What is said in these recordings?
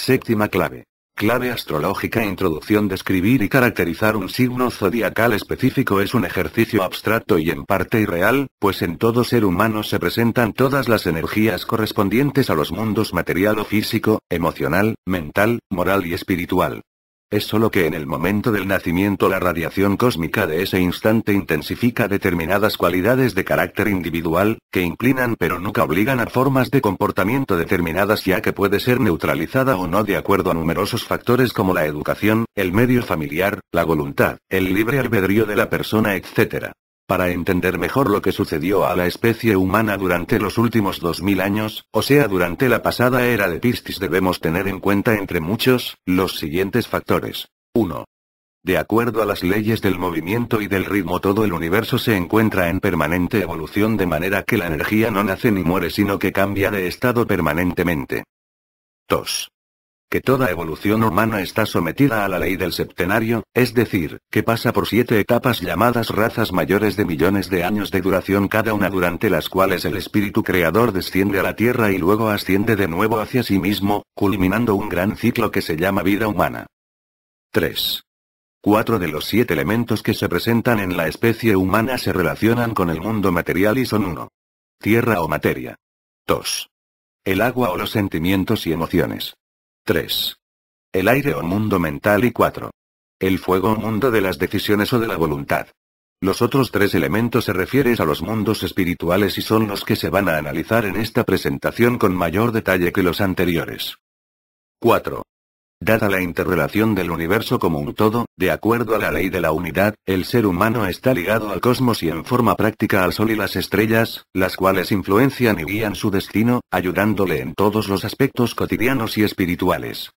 Séptima clave. Clave astrológica. Introducción. Describir y caracterizar un signo zodiacal específico es un ejercicio abstracto y en parte irreal, pues en todo ser humano se presentan todas las energías correspondientes a los mundos material o físico, emocional, mental, moral y espiritual. Es solo que en el momento del nacimiento la radiación cósmica de ese instante intensifica determinadas cualidades de carácter individual, que inclinan pero nunca obligan a formas de comportamiento determinadas, ya que puede ser neutralizada o no de acuerdo a numerosos factores como la educación, el medio familiar, la voluntad, el libre albedrío de la persona, etc. Para entender mejor lo que sucedió a la especie humana durante los últimos 2000 años, o sea durante la pasada era de Piscis, debemos tener en cuenta entre muchos, los siguientes factores. 1. De acuerdo a las leyes del movimiento y del ritmo, todo el universo se encuentra en permanente evolución, de manera que la energía no nace ni muere sino que cambia de estado permanentemente. 2. Que toda evolución humana está sometida a la ley del septenario, es decir, que pasa por 7 etapas llamadas razas mayores de millones de años de duración cada una, durante las cuales el espíritu creador desciende a la tierra y luego asciende de nuevo hacia sí mismo, culminando un gran ciclo que se llama vida humana. 3. 4 de los 7 elementos que se presentan en la especie humana se relacionan con el mundo material y son 1. Tierra o materia. 2. El agua o los sentimientos y emociones. 3. El aire o mundo mental y 4. El fuego o mundo de las decisiones o de la voluntad. Los otros 3 elementos se refieren a los mundos espirituales y son los que se van a analizar en esta presentación con mayor detalle que los anteriores. 4. Dada la interrelación del universo como un todo, de acuerdo a la ley de la unidad, el ser humano está ligado al cosmos y en forma práctica al sol y las estrellas, las cuales influencian y guían su destino, ayudándole en todos los aspectos cotidianos y espirituales.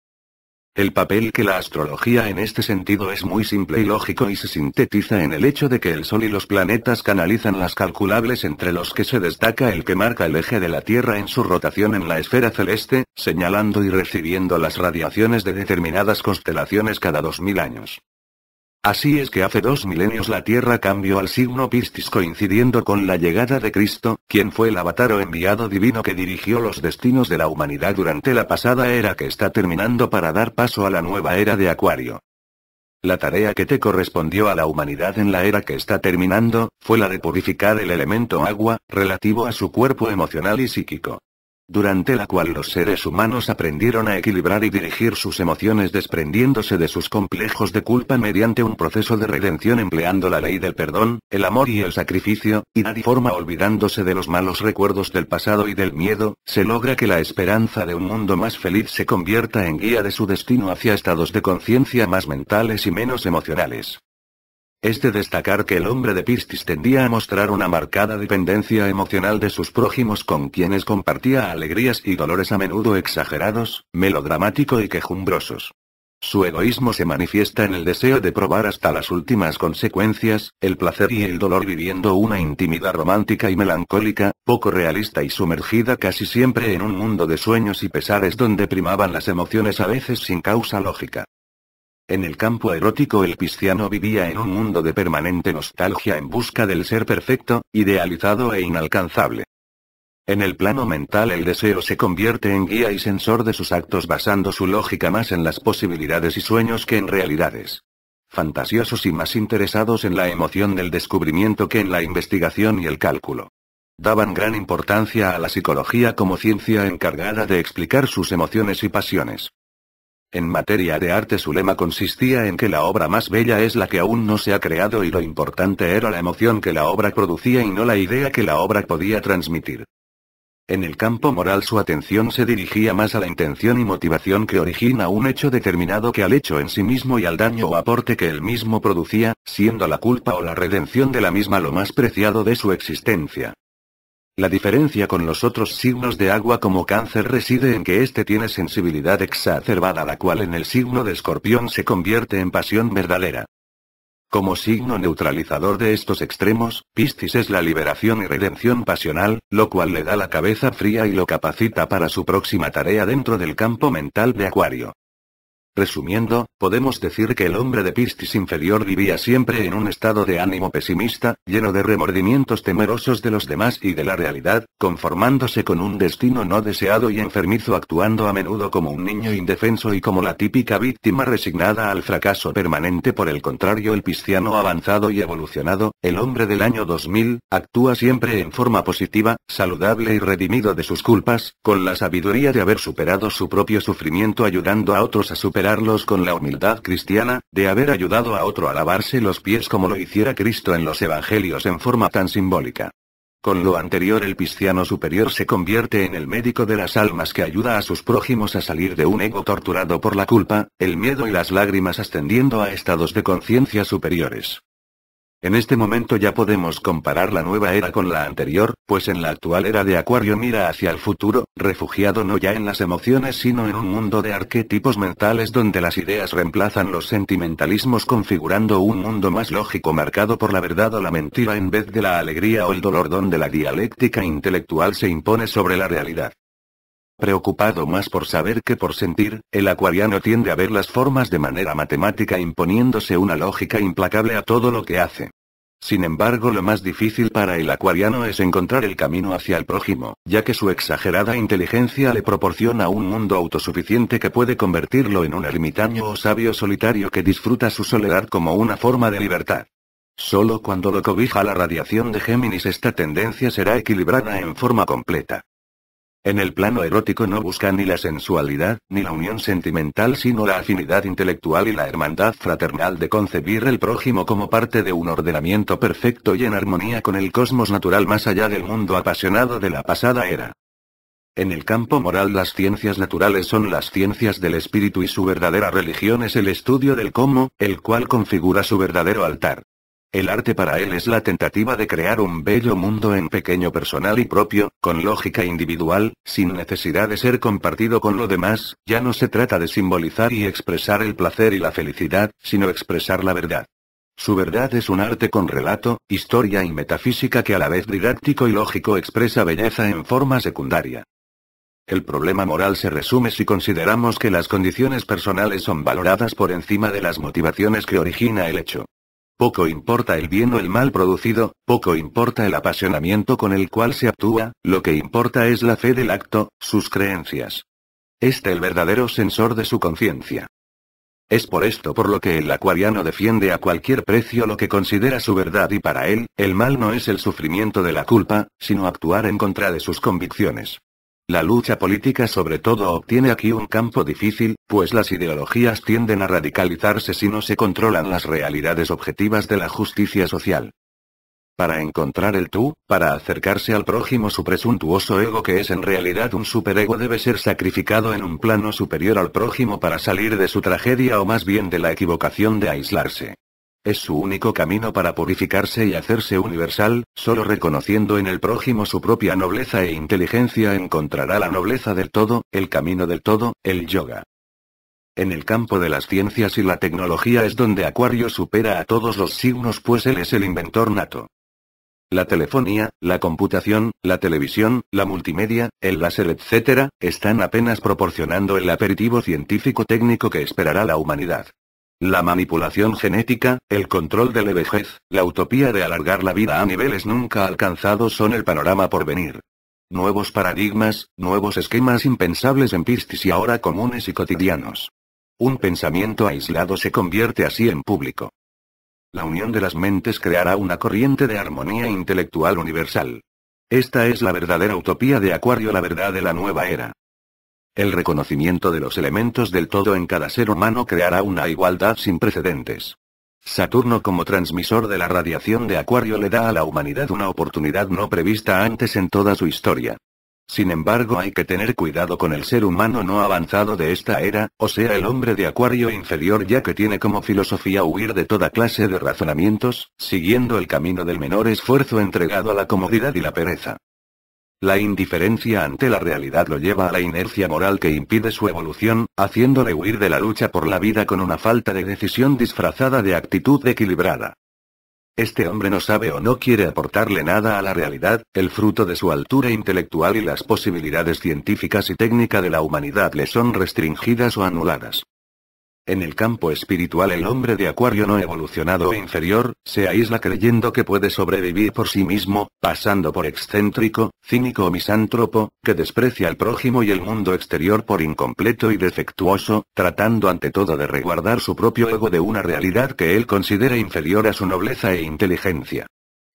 El papel que la astrología en este sentido es muy simple y lógico y se sintetiza en el hecho de que el Sol y los planetas canalizan las calculables, entre los que se destaca el que marca el eje de la Tierra en su rotación en la esfera celeste, señalando y recibiendo las radiaciones de determinadas constelaciones cada 2000 años. Así es que hace 2 milenios la Tierra cambió al signo Piscis, coincidiendo con la llegada de Cristo, quien fue el avatar o enviado divino que dirigió los destinos de la humanidad durante la pasada era que está terminando para dar paso a la nueva era de Acuario. La tarea que te correspondió a la humanidad en la era que está terminando, fue la de purificar el elemento agua, relativo a su cuerpo emocional y psíquico. Durante la cual los seres humanos aprendieron a equilibrar y dirigir sus emociones desprendiéndose de sus complejos de culpa mediante un proceso de redención empleando la ley del perdón, el amor y el sacrificio, y de forma olvidándose de los malos recuerdos del pasado y del miedo, se logra que la esperanza de un mundo más feliz se convierta en guía de su destino hacia estados de conciencia más mentales y menos emocionales. Es de destacar que el hombre de Piscis tendía a mostrar una marcada dependencia emocional de sus prójimos, con quienes compartía alegrías y dolores a menudo exagerados, melodramáticos y quejumbrosos. Su egoísmo se manifiesta en el deseo de probar hasta las últimas consecuencias, el placer y el dolor, viviendo una intimidad romántica y melancólica, poco realista y sumergida casi siempre en un mundo de sueños y pesares donde primaban las emociones a veces sin causa lógica. En el campo erótico el pisciano vivía en un mundo de permanente nostalgia en busca del ser perfecto, idealizado e inalcanzable. En el plano mental el deseo se convierte en guía y sensor de sus actos, basando su lógica más en las posibilidades y sueños que en realidades. Fantasiosos y más interesados en la emoción del descubrimiento que en la investigación y el cálculo. Daban gran importancia a la psicología como ciencia encargada de explicar sus emociones y pasiones. En materia de arte su lema consistía en que la obra más bella es la que aún no se ha creado y lo importante era la emoción que la obra producía y no la idea que la obra podía transmitir. En el campo moral su atención se dirigía más a la intención y motivación que origina un hecho determinado que al hecho en sí mismo y al daño o aporte que él mismo producía, siendo la culpa o la redención de la misma lo más preciado de su existencia. La diferencia con los otros signos de agua como Cáncer reside en que éste tiene sensibilidad exacerbada, la cual en el signo de Escorpión se convierte en pasión verdadera. Como signo neutralizador de estos extremos, Piscis es la liberación y redención pasional, lo cual le da la cabeza fría y lo capacita para su próxima tarea dentro del campo mental de Acuario. Resumiendo, podemos decir que el hombre de Piscis inferior vivía siempre en un estado de ánimo pesimista, lleno de remordimientos temerosos de los demás y de la realidad, conformándose con un destino no deseado y enfermizo, actuando a menudo como un niño indefenso y como la típica víctima resignada al fracaso permanente. Por el contrario, el pisciano avanzado y evolucionado, el hombre del año 2000, actúa siempre en forma positiva, saludable y redimido de sus culpas, con la sabiduría de haber superado su propio sufrimiento, ayudando a otros a superarlos con la humildad cristiana, de haber ayudado a otro a lavarse los pies como lo hiciera Cristo en los evangelios en forma tan simbólica. Con lo anterior, el pisciano superior se convierte en el médico de las almas que ayuda a sus prójimos a salir de un ego torturado por la culpa, el miedo y las lágrimas, ascendiendo a estados de conciencia superiores. En este momento ya podemos comparar la nueva era con la anterior, pues en la actual era de Acuario mira hacia el futuro, refugiado no ya en las emociones sino en un mundo de arquetipos mentales donde las ideas reemplazan los sentimentalismos, configurando un mundo más lógico marcado por la verdad o la mentira en vez de la alegría o el dolor, donde la dialéctica intelectual se impone sobre la realidad. Preocupado más por saber que por sentir, el acuariano tiende a ver las formas de manera matemática, imponiéndose una lógica implacable a todo lo que hace. Sin embargo, lo más difícil para el acuariano es encontrar el camino hacia el prójimo, ya que su exagerada inteligencia le proporciona un mundo autosuficiente que puede convertirlo en un ermitaño o sabio solitario que disfruta su soledad como una forma de libertad. Solo cuando lo cobija la radiación de Géminis esta tendencia será equilibrada en forma completa. En el plano erótico no busca ni la sensualidad, ni la unión sentimental, sino la afinidad intelectual y la hermandad fraternal de concebir el prójimo como parte de un ordenamiento perfecto y en armonía con el cosmos natural más allá del mundo apasionado de la pasada era. En el campo moral, las ciencias naturales son las ciencias del espíritu y su verdadera religión es el estudio del cómo, el cual configura su verdadero altar. El arte para él es la tentativa de crear un bello mundo en pequeño, personal y propio, con lógica individual, sin necesidad de ser compartido con lo demás. Ya no se trata de simbolizar y expresar el placer y la felicidad, sino expresar la verdad. Su verdad es un arte con relato, historia y metafísica que a la vez didáctico y lógico expresa belleza en forma secundaria. El problema moral se resume si consideramos que las condiciones personales son valoradas por encima de las motivaciones que origina el hecho. Poco importa el bien o el mal producido, poco importa el apasionamiento con el cual se actúa, lo que importa es la fe del acto, sus creencias. El verdadero sensor de su conciencia. Es por esto por lo que el acuariano defiende a cualquier precio lo que considera su verdad, y para él, el mal no es el sufrimiento de la culpa, sino actuar en contra de sus convicciones. La lucha política sobre todo obtiene aquí un campo difícil, pues las ideologías tienden a radicalizarse si no se controlan las realidades objetivas de la justicia social. Para encontrar el tú, para acercarse al prójimo, su presuntuoso ego, que es en realidad un superego, debe ser sacrificado en un plano superior al prójimo para salir de su tragedia, o más bien de la equivocación de aislarse. Es su único camino para purificarse y hacerse universal. Solo reconociendo en el prójimo su propia nobleza e inteligencia encontrará la nobleza del todo, el camino del todo, el yoga. En el campo de las ciencias y la tecnología es donde Acuario supera a todos los signos, pues él es el inventor nato. La telefonía, la computación, la televisión, la multimedia, el láser, etc., están apenas proporcionando el aperitivo científico técnico que esperará la humanidad. La manipulación genética, el control de la vejez, la utopía de alargar la vida a niveles nunca alcanzados son el panorama por venir. Nuevos paradigmas, nuevos esquemas impensables en Piscis y ahora comunes y cotidianos. Un pensamiento aislado se convierte así en público. La unión de las mentes creará una corriente de armonía intelectual universal. Esta es la verdadera utopía de Acuario, la verdad de la nueva era. El reconocimiento de los elementos del todo en cada ser humano creará una igualdad sin precedentes. Saturno, como transmisor de la radiación de Acuario, le da a la humanidad una oportunidad no prevista antes en toda su historia. Sin embargo, hay que tener cuidado con el ser humano no avanzado de esta era, o sea el hombre de Acuario inferior, ya que tiene como filosofía huir de toda clase de razonamientos, siguiendo el camino del menor esfuerzo, entregado a la comodidad y la pereza. La indiferencia ante la realidad lo lleva a la inercia moral que impide su evolución, haciéndole huir de la lucha por la vida con una falta de decisión disfrazada de actitud equilibrada. Este hombre no sabe o no quiere aportarle nada a la realidad, el fruto de su altura intelectual, y las posibilidades científicas y técnicas de la humanidad le son restringidas o anuladas. En el campo espiritual el hombre de Acuario no evolucionado o inferior, se aísla creyendo que puede sobrevivir por sí mismo, pasando por excéntrico, cínico o misántropo, que desprecia al prójimo y el mundo exterior por incompleto y defectuoso, tratando ante todo de resguardar su propio ego de una realidad que él considera inferior a su nobleza e inteligencia.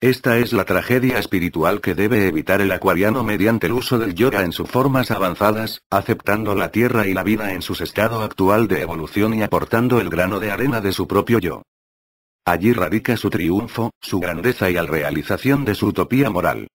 Esta es la tragedia espiritual que debe evitar el acuariano mediante el uso del yoga en sus formas avanzadas, aceptando la tierra y la vida en su estado actual de evolución y aportando el grano de arena de su propio yo. Allí radica su triunfo, su grandeza y la realización de su utopía moral.